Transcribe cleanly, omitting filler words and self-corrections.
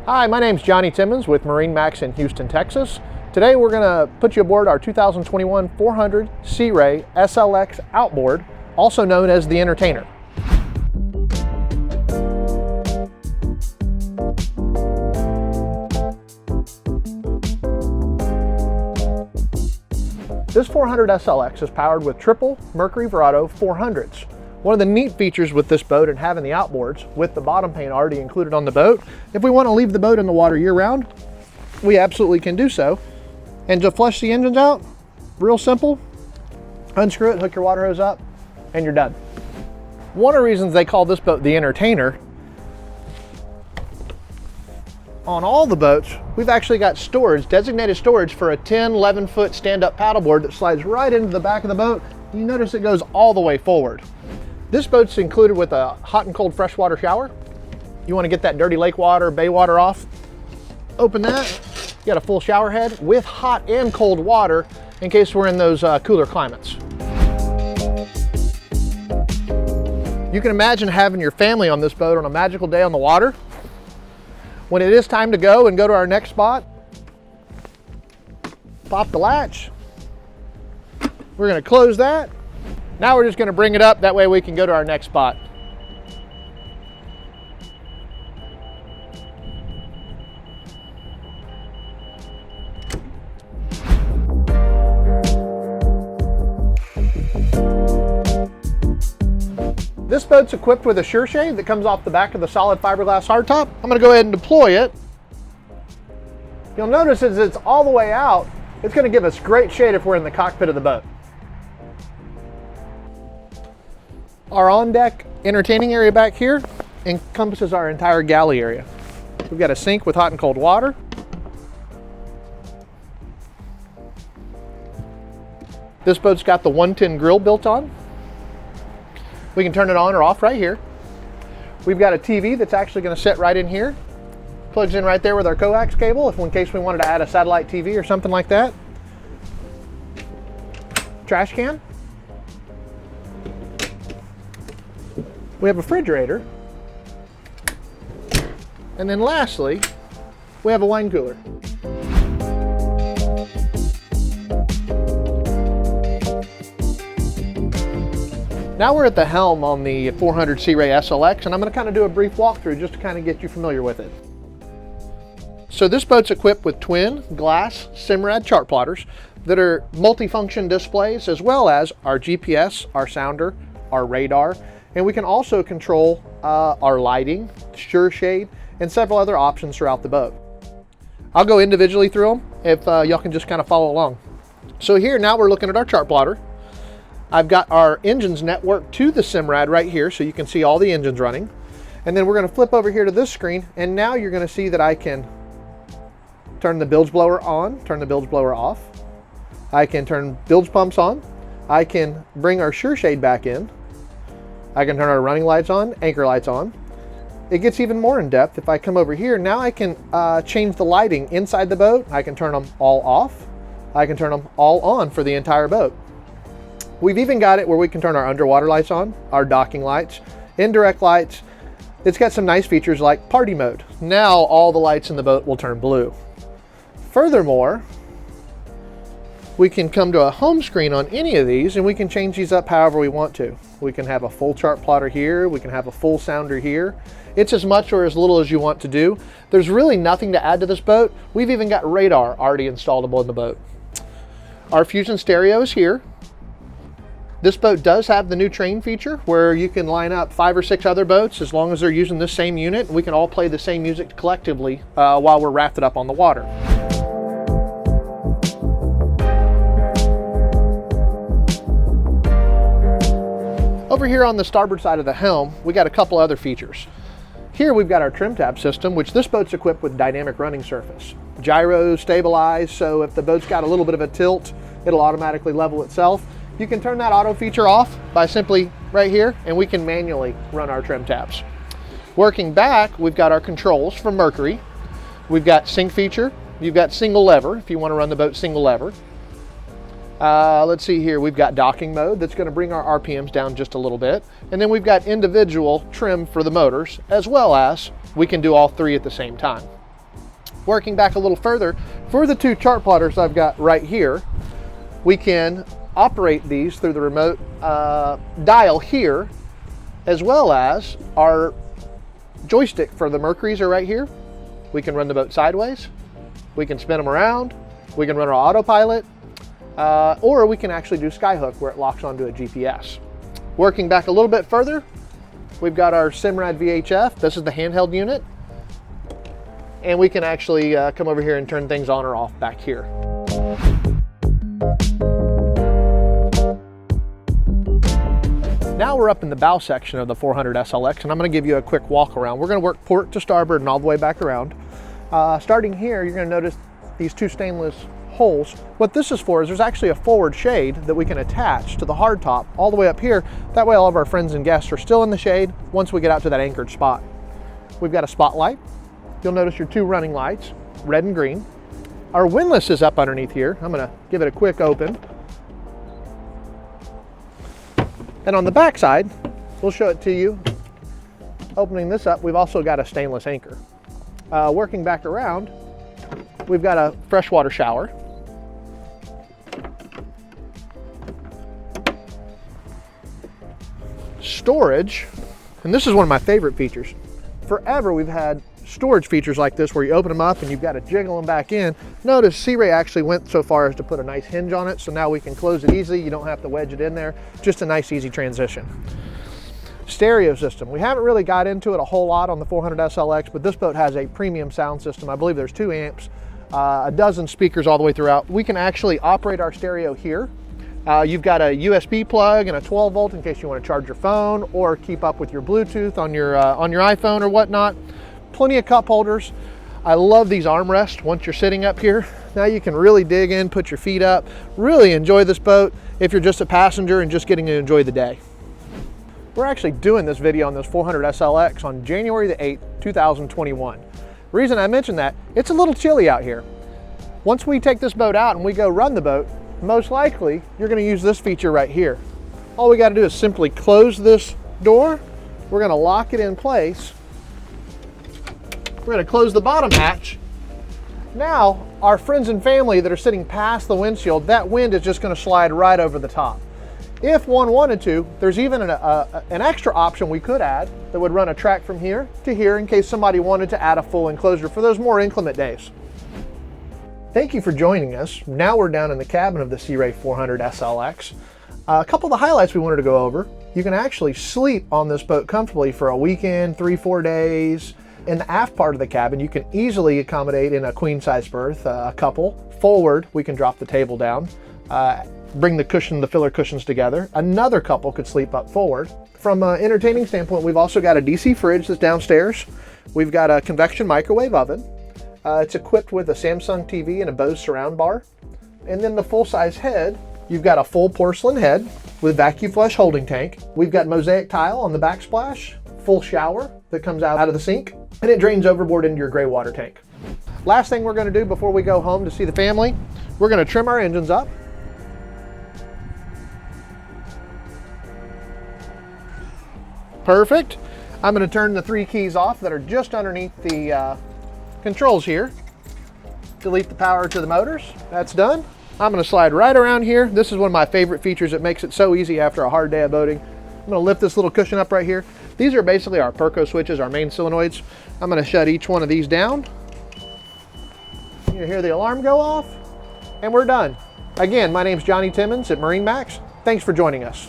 Hi, my name's Johnny Timmons with MarineMax in Houston, Texas. Today we're going to put you aboard our 2021 400 SeaRay SLX Outboard, also known as the Entertainer. This 400 SLX is powered with triple Mercury Verado 400s. One of the neat features with this boat and having the outboards with the bottom paint already included on the boat, if we want to leave the boat in the water year round, we absolutely can do so. And to flush the engines out, real simple, unscrew it, hook your water hose up, and you're done. One of the reasons they call this boat the Entertainer, on all the boats, we've actually got storage, designated storage for a 10, 11-foot stand-up paddleboard that slides right into the back of the boat. You notice it goes all the way forward. This boat's included with a hot and cold freshwater shower. You want to get that dirty lake water, bay water off. Open that, you got a full shower head with hot and cold water in case we're in those cooler climates. You can imagine having your family on this boat on a magical day on the water. When it is time to go to our next spot, pop the latch. We're going to close that. Now we're just going to bring it up, that way we can go to our next spot. This boat's equipped with a sure shade that comes off the back of the solid fiberglass hardtop. I'm going to go ahead and deploy it. You'll notice as it's all the way out, it's going to give us great shade if we're in the cockpit of the boat. Our on-deck entertaining area back here encompasses our entire galley area. We've got a sink with hot and cold water. This boat's got the 110 grill built on. We can turn it on or off right here. We've got a TV that's actually going to sit right in here. Plugs in right there with our coax cable in case we wanted to add a satellite TV or something like that. Trash can. We have a refrigerator. And then lastly, we have a wine cooler. Now we're at the helm on the 400 SeaRay SLX, and I'm going to kind of do a brief walkthrough just to kind of get you familiar with it. So this boat's equipped with twin glass Simrad chart plotters that are multifunction displays, as well as our GPS, our sounder, our radar, and we can also control our lighting, sure shade, and several other options throughout the boat. I'll go individually through them if y'all can just kind of follow along. So here now we're looking at our chart plotter. I've got our engines networked to the Simrad right here, so you can see all the engines running. And then we're going to flip over here to this screen, and now you're going to see that I can turn the bilge blower on, turn the bilge blower off. I can turn bilge pumps on. I can bring our sure shade back in. I can turn our running lights on, anchor lights on. It gets even more in depth. If I come over here, now I can change the lighting inside the boat. I can turn them all off. I can turn them all on for the entire boat. We've even got it where we can turn our underwater lights on, our docking lights, indirect lights. It's got some nice features like party mode. Now all the lights in the boat will turn blue. Furthermore, we can come to a home screen on any of these and we can change these up however we want to. We can have a full chart plotter here, we can have a full sounder here. It's as much or as little as you want to do. There's really nothing to add to this boat. We've even got radar already installed aboard the boat. Our Fusion stereo is here. This boat does have the new train feature where you can line up 5 or 6 other boats as long as they're using the same unit. We can all play the same music collectively while we're rafted up on the water. Over here on the starboard side of the helm, we got a couple other features. Here we've got our trim tab system, which this boat's equipped with dynamic running surface. Gyro stabilized, so if the boat's got a little bit of a tilt, it'll automatically level itself. You can turn that auto feature off by simply right here, and we can manually run our trim tabs. Working back, we've got our controls from Mercury. We've got sync feature. You've got single lever if you want to run the boat single lever. Let's see here, we've got docking mode that's going to bring our RPMs down just a little bit. And then we've got individual trim for the motors, as well as we can do all three at the same time. Working back a little further, for the 2 chart plotters I've got right here, we can operate these through the remote dial here, as well as our joystick for the Mercuries are right here. We can run the boat sideways, we can spin them around, we can run our autopilot, or we can actually do skyhook where it locks onto a GPS. Working back a little bit further, we've got our Simrad Vhf. This is the handheld unit. And we can actually come over here and turn things on or off back here. Now we're up in the bow section of the 400 SLX, and I'm going to give you a quick walk around. We're going to work port to starboard and all the way back around. Starting here, you're going to notice these 2 stainless holes. What this is for is there's actually a forward shade that we can attach to the hardtop all the way up here. That way all of our friends and guests are still in the shade once we get out to that anchored spot. We've got a spotlight. You'll notice your 2 running lights, red and green. Our windlass is up underneath here. I'm going to give it a quick open. And on the back side, we'll show it to you. Opening this up, we've also got a stainless anchor. Working back around, we've got a freshwater shower. Storage, and this is one of my favorite features. Forever we've had storage features like this where you open them up and you've got to jiggle them back in. Notice SeaRay actually went so far as to put a nice hinge on it, so now we can close it easily. You don't have to wedge it in there. Just a nice easy transition. Stereo system. We haven't really got into it a whole lot on the 400 SLX, but this boat has a premium sound system. I believe there's 2 amps, a dozen speakers all the way throughout. We can actually operate our stereo here. You've got a USB plug and a 12 volt in case you want to charge your phone or keep up with your Bluetooth on your iPhone or whatnot. Plenty of cup holders. I love these armrests once you're sitting up here. Now you can really dig in, put your feet up, really enjoy this boat if you're just a passenger and just getting to enjoy the day. We're actually doing this video on this 400 SLX on January the 8th, 2021. The reason I mention that, it's a little chilly out here. Once we take this boat out and we go run the boat, most likely you're going to use this feature right here. All we got to do is simply close this door. We're going to lock it in place. We're going to close the bottom hatch. Now, our friends and family that are sitting past the windshield, that wind is just going to slide right over the top. If one wanted to, there's even an extra option we could add that would run a track from here to here in case somebody wanted to add a full enclosure for those more inclement days. Thank you for joining us. Now we're down in the cabin of the SeaRay 400 SLX. A couple of the highlights we wanted to go over. You can actually sleep on this boat comfortably for a weekend, 3-4 days. In the aft part of the cabin, you can easily accommodate in a queen size berth, a couple. Forward, we can drop the table down, bring the filler cushions together. Another couple could sleep up forward. From an entertaining standpoint, we've also got a DC fridge that's downstairs. We've got a convection microwave oven. It's equipped with a Samsung TV and a Bose surround bar. And then the full-size head, you've got a full porcelain head with vacuum flush holding tank. We've got mosaic tile on the backsplash, full shower that comes out of the sink, and it drains overboard into your gray water tank. Last thing we're going to do before we go home to see the family, we're going to trim our engines up. Perfect. I'm going to turn the 3 keys off that are just underneath the controls here. Delete the power to the motors. That's done. I'm going to slide right around here. This is one of my favorite features that makes it so easy after a hard day of boating. I'm going to lift this little cushion up right here. These are basically our Perco switches, our main solenoids. I'm going to shut each one of these down. You hear the alarm go off, and we're done. Again, my name's Johnny Timmons at MarineMax. Thanks for joining us.